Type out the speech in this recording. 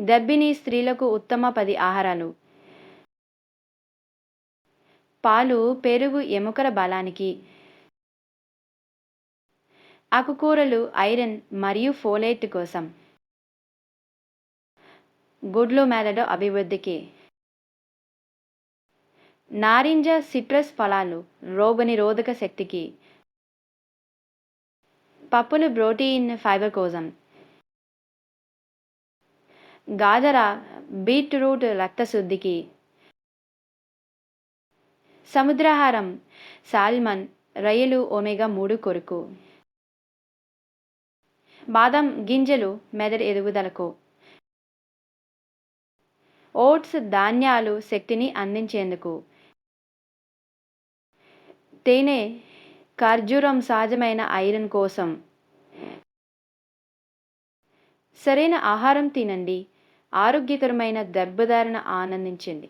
గర్భిణీ స్త్రీలకు ఉత్తమ 10 ఆహారాలు. పాలు, పెరుగు ఎముకల బలానికి. ఆకుకూరలు ఐరన్ మరియు ఫోలేట్ కోసం. గుడ్లు మెదడు అభివృద్ధికి. నారింజ సిట్రస్ ఫలాలు రోగనిరోధక శక్తికి. పప్పులు ప్రోటీన్ ఫైబర్ కోసం. గాజర బీట్రూట్ రక్తశుద్ధికి. సముద్రాహారం సాల్మన్ రొయ్యలు ఒమేగా 3 కొరకు. బాదం గింజలు మెదడు ఎదుగుదలకు. ఓట్స్ ధాన్యాలు శక్తిని అందించేందుకు. తేనె ఖర్జూరం సహజమైన ఐరన్ కోసం. సరైన ఆహారం తినండి. ఆరోగ్యకరమైన గర్భధారణ ఆనందించండి.